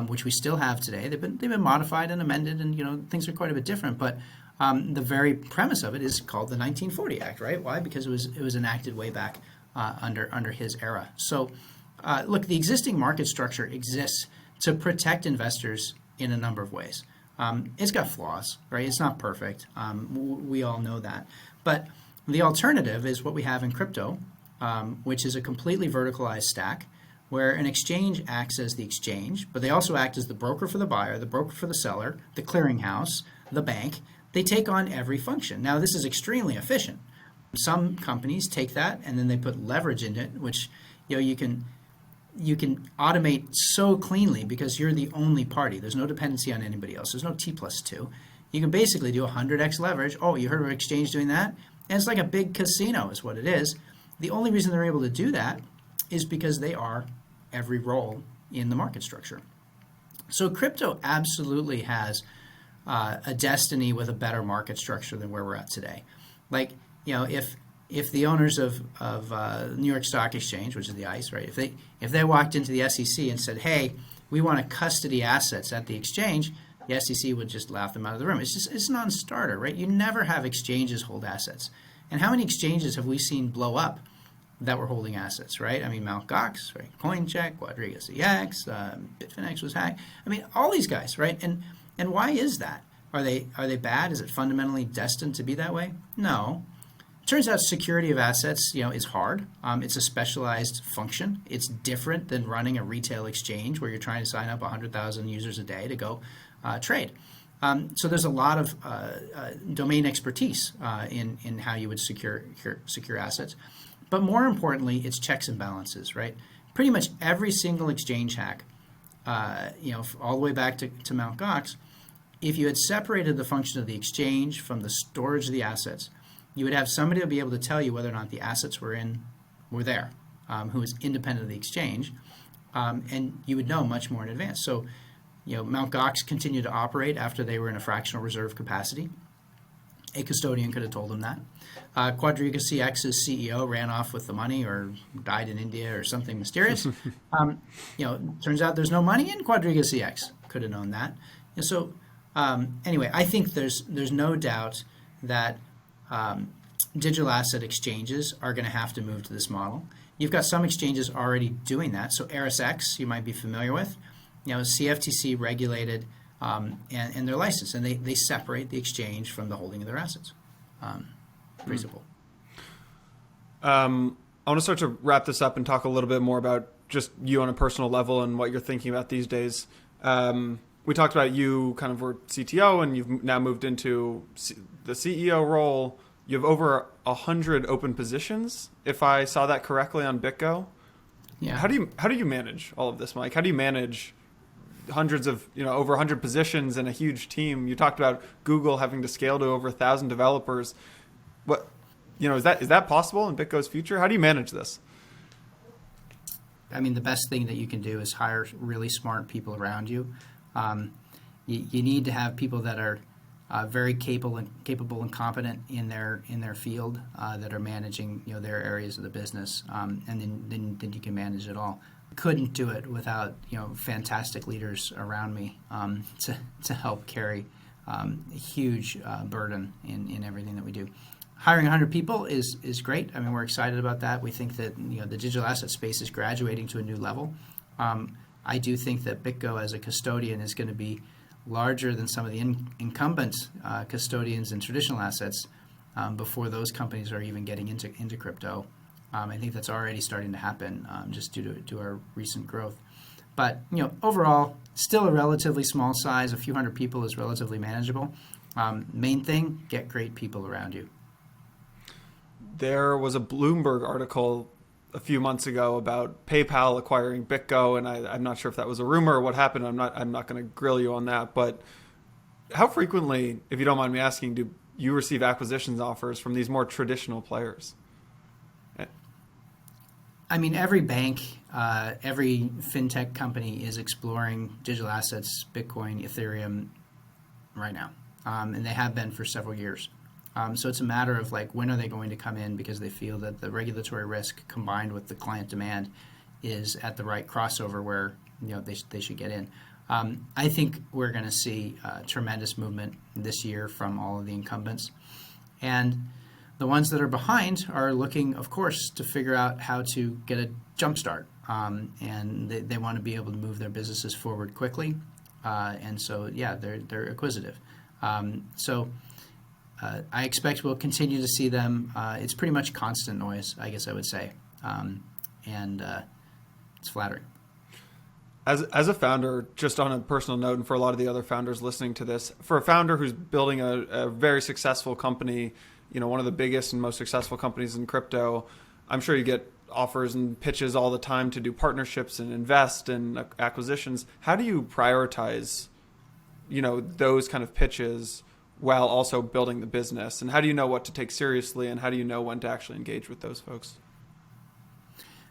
which we still have today. They've been modified and amended, and things are quite a bit different. But the very premise of it is called the 1940 Act, right? Why? Because it was enacted way back under his era. So, look, the existing market structure exists to protect investors in a number of ways. It's got flaws, right? It's not perfect. We all know that. But the alternative is what we have in crypto, which is a completely verticalized stack, where an exchange acts as the exchange, but they also act as the broker for the buyer, the broker for the seller, the clearinghouse, the bank. They take on every function. Now, this is extremely efficient. Some companies take that and then they put leverage in it, which you can automate so cleanly because you're the only party. There's no dependency on anybody else. There's no T+2. You can basically do 100x leverage. Oh, you heard of an exchange doing that? And it's like a big casino is what it is. The only reason they're able to do that is because they are every role in the market structure. So crypto absolutely has a destiny with a better market structure than where we're at today. Like, if the owners of New York Stock Exchange, which is the ICE, right? If they walked into the SEC and said, "Hey, we want to custody assets at the exchange," the SEC would just laugh them out of the room. It's a non-starter, right? You never have exchanges hold assets. And how many exchanges have we seen blow up that were holding assets, right? Mt. Gox, right? CoinCheck, Quadriga CX, Bitfinex was hacked. All these guys, right? And why is that? Are they bad? Is it fundamentally destined to be that way? No. Turns out security of assets, is hard. It's a specialized function. It's different than running a retail exchange where you're trying to sign up 100,000 users a day to go trade. So there's a lot of domain expertise in how you would secure assets. But more importantly, it's checks and balances, right? Pretty much every single exchange hack, all the way back to Mt. Gox, if you had separated the function of the exchange from the storage of the assets, you would have somebody to be able to tell you whether or not the assets were there, who is independent of the exchange, and you would know much more in advance. So, Mt. Gox continued to operate after they were in a fractional reserve capacity. A custodian could have told them that. Quadriga CX's CEO ran off with the money or died in India or something mysterious. Turns out there's no money in Quadriga CX. Could have known that. And so, anyway, I think there's no doubt that digital asset exchanges are going to have to move to this model. You've got some exchanges already doing that. So ErisX, you might be familiar with, CFTC regulated and they're licensed, and they separate the exchange from the holding of their assets. Pretty simple. I want to start to wrap this up and talk a little bit more about just you on a personal level and what you're thinking about these days. We talked about you kind of were CTO and you've now moved into the CEO role. You have over 100 open positions, if I saw that correctly on BitGo. Yeah. How do you manage all of this, Mike? How do you manage hundreds of, over 100 positions and a huge team? You talked about Google having to scale to over 1,000 developers. What, is that possible in BitGo's future? How do you manage this? The best thing that you can do is hire really smart people around you. you need to have people that are very capable and competent in their field that are managing their areas of the business, and then you can manage it all. Couldn't do it without fantastic leaders around me to help carry a huge burden in everything that we do. Hiring 100 people is great. I mean, we're excited about that. We think that the digital asset space is graduating to a new level. I do think that BitGo as a custodian is going to be larger than some of the incumbent custodians in traditional assets before those companies are even getting into crypto. I think that's already starting to happen just due to our recent growth. But overall, still a relatively small size. A few hundred people is relatively manageable. Main thing, get great people around you. There was a Bloomberg article a few months ago about PayPal acquiring BitGo, and I'm not sure if that was a rumor or what happened. I'm not going to grill you on that. But how frequently, if you don't mind me asking, do you receive acquisitions offers from these more traditional players? I mean, every bank, every fintech company is exploring digital assets, Bitcoin, Ethereum, right now, and they have been for several years. So it's a matter of when are they going to come in, because they feel that the regulatory risk combined with the client demand is at the right crossover where they should get in. I think we're going to see tremendous movement this year from all of the incumbents, and the ones that are behind are looking, of course, to figure out how to get a jump start, and they want to be able to move their businesses forward quickly, and so they're acquisitive. I expect we'll continue to see them. It's pretty much constant noise, I guess I would say, and it's flattering. As a founder, just on a personal note, and for a lot of the other founders listening to this, for a founder who's building a very successful company, one of the biggest and most successful companies in crypto, I'm sure you get offers and pitches all the time to do partnerships and invest in acquisitions. How do you prioritize, those kind of pitches while also building the business? And how do you know what to take seriously, and how do you know when to actually engage with those folks?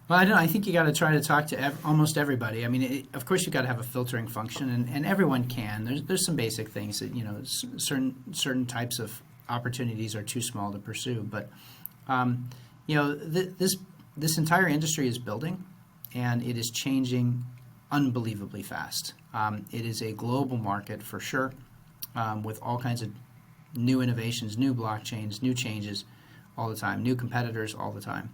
Well, I don't know. I think you got to try to talk to almost everybody. I mean, of course, you got to have a filtering function, and everyone can. There's some basic things that certain types of opportunities are too small to pursue. But this entire industry is building, and it is changing unbelievably fast. It is a global market for sure. With all kinds of new innovations, new blockchains, new changes all the time, new competitors all the time.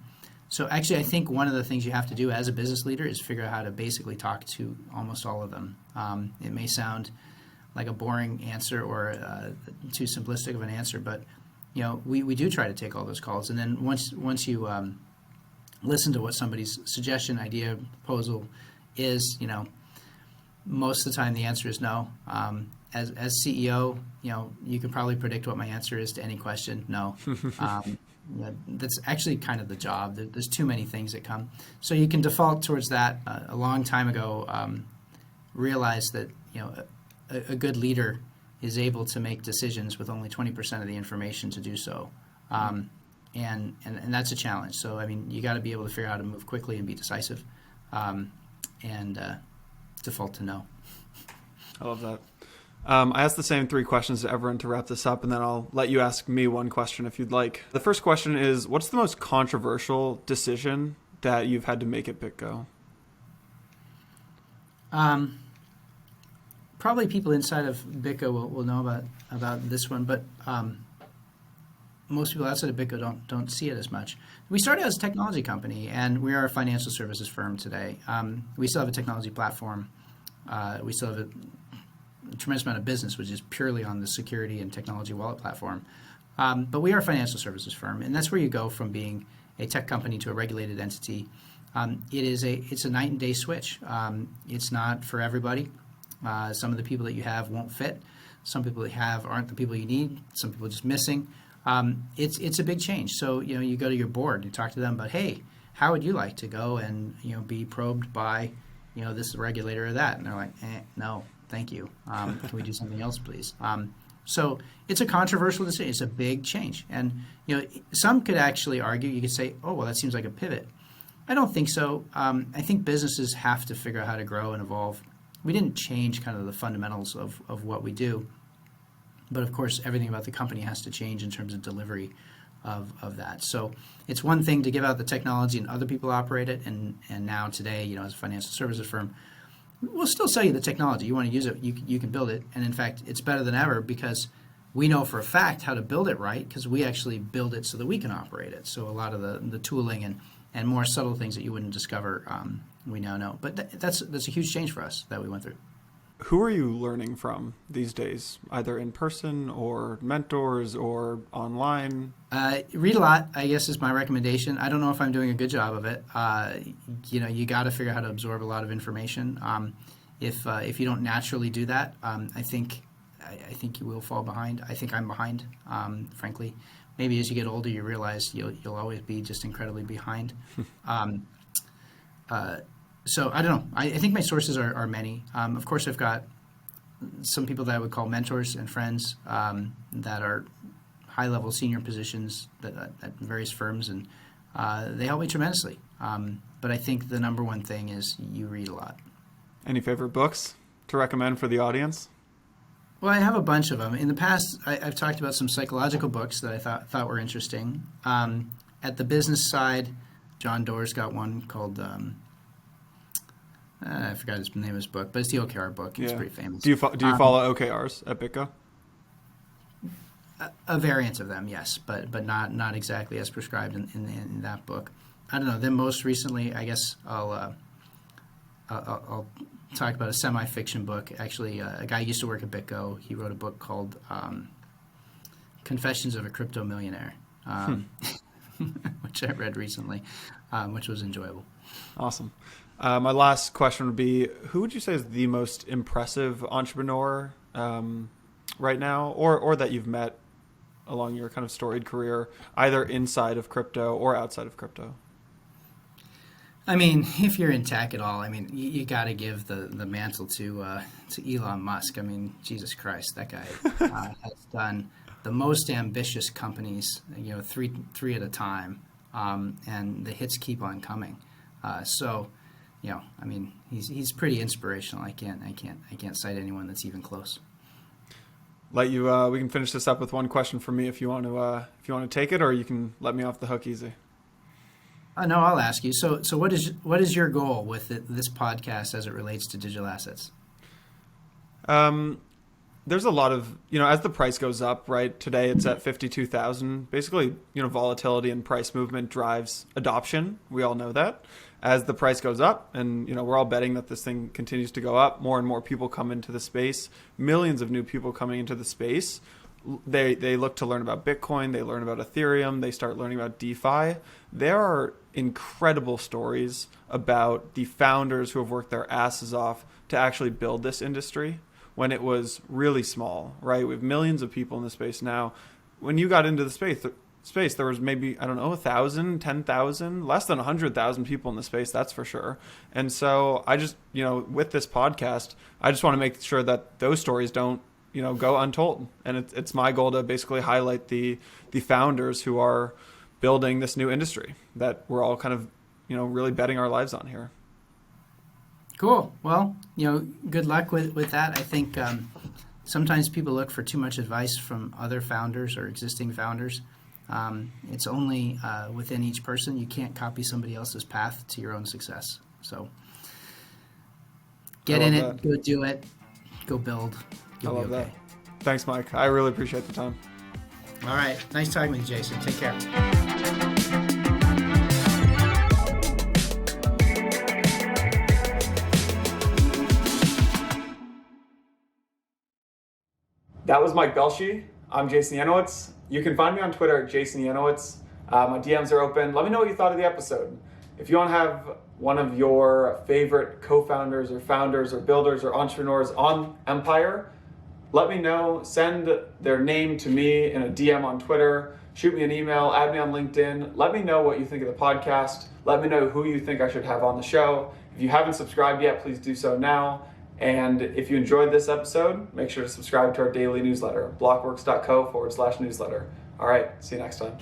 So actually, I think one of the things you have to do as a business leader is figure out how to basically talk to almost all of them. It may sound like a boring answer or too simplistic of an answer, but we do try to take all those calls. And then once you listen to what somebody's suggestion, idea, proposal is, most of the time the answer is no. As CEO, you can probably predict what my answer is to any question. No. That's actually kind of the job. There's too many things that come. So you can default towards that. A long time ago, realized that a good leader is able to make decisions with only 20% of the information to do so. And that's a challenge. So, I mean, you got to be able to figure out how to move quickly and be decisive, and default to no. I love that. I asked the same 3 questions to everyone to wrap this up, and then I'll let you ask me one question if you'd like. The first question is, what's the most controversial decision that you've had to make at BitGo? Probably people inside of BitGo will know about this one, but most people outside of BitGo don't see it as much. We started as a technology company, and we are a financial services firm today. We still have a technology platform. We still have a tremendous amount of business, which is purely on the security and technology wallet platform. But we are a financial services firm, and that's where you go from being a tech company to a regulated entity. It's a night and day switch. It's not for everybody. Some of the people that you have won't fit. Some people that you have aren't the people you need. Some people are just missing. It's a big change. So you go to your board, you talk to them about, hey, how would you like to go and be probed by this regulator or that? And they're like, no, thank you. Can we do something else, please? So it's a controversial decision. It's a big change. And some could actually argue, you could say, oh, well, that seems like a pivot. I don't think so. I think businesses have to figure out how to grow and evolve. we didn't change kind of the fundamentals of what we do. But of course, everything about the company has to change in terms of delivery of that. So it's one thing to give out the technology and other people operate it. And now today, as a financial services firm, we'll still sell you the technology. You want to use it, you can build it. And in fact, it's better than ever because we know for a fact how to build it right because we actually build it so that we can operate it. So a lot of the tooling and more subtle things that you wouldn't discover, we now know. But that's a huge change for us that we went through. Who are you learning from these days, either in person or mentors or online? Read a lot, I guess, is my recommendation. I don't know if I'm doing a good job of it. You got to figure out how to absorb a lot of information. If you don't naturally do that, I think you will fall behind. I think I'm behind, frankly. Maybe as you get older, you realize you'll always be just incredibly behind. So I don't know. I think my sources are many. Of course, I've got some people that I would call mentors and friends that are high-level senior positions at various firms, and they help me tremendously. But I think the number one thing is you read a lot. Any favorite books to recommend for the audience? Well, I have a bunch of them. In the past, I've talked about some psychological books that I thought were interesting. At the business side, John Doerr's got one called... I forgot the name of his book, but it's the OKR book. It's pretty famous. Do you follow OKRs at BitGo? A variant of them, yes, but not exactly as prescribed in that book. I don't know. Then most recently, I guess I'll talk about a semi-fiction book. Actually, a guy who used to work at BitGo, he wrote a book called Confessions of a Crypto Millionaire, which I read recently, which was enjoyable. Awesome. My last question would be, who would you say is the most impressive entrepreneur right now, or that you've met along your kind of storied career, either inside of crypto or outside of crypto? I mean, if you're in tech at all, I mean, you got to give the mantle to Elon Musk. I mean, Jesus Christ, that guy has done the most ambitious companies, three at a time, and the hits keep on coming. I mean, he's pretty inspirational. I can't cite anyone that's even close. We can finish this up with one question for me if you want to take it, or you can let me off the hook easy. No, I'll ask you. So what is your goal with this podcast as it relates to digital assets? There's a lot of, as the price goes up, right? Today it's at 52,000. Basically, volatility and price movement drives adoption. We all know that. As the price goes up, and we're all betting that this thing continues to go up, more and more people come into the space, millions of new people coming into the space. They look to learn about Bitcoin, they learn about Ethereum, they start learning about DeFi. There are incredible stories about the founders who have worked their asses off to actually build this industry when it was really small, right? We have millions of people in the space now. When you got into the space, there was maybe, 1,000, 10,000, less than 100,000 people in the space, that's for sure. And so I just, with this podcast, I just want to make sure that those stories don't, go untold. And it's my goal to basically highlight the founders who are building this new industry that we're all kind of, really betting our lives on here. Cool. Well, good luck with that. I think sometimes people look for too much advice from other founders or existing founders. It's only within each person. You can't copy somebody else's path to your own success. So get in it, go do it, go build. You'll be okay. That. Thanks, Mike. I really appreciate the time. All right. Nice talking with you, Jason. Take care. That was Mike Belshe. I'm Jason Yanowitz. You can find me on Twitter at Jason Yanowitz. My DMs are open. Let me know what you thought of the episode. If you want to have one of your favorite co-founders or founders or builders or entrepreneurs on Empire, let me know. Send their name to me in a DM on Twitter. Shoot me an email. Add me on LinkedIn. Let me know what you think of the podcast. Let me know who you think I should have on the show. If you haven't subscribed yet, please do so now. And if you enjoyed this episode, make sure to subscribe to our daily newsletter, blockworks.co/newsletter. All right, see you next time.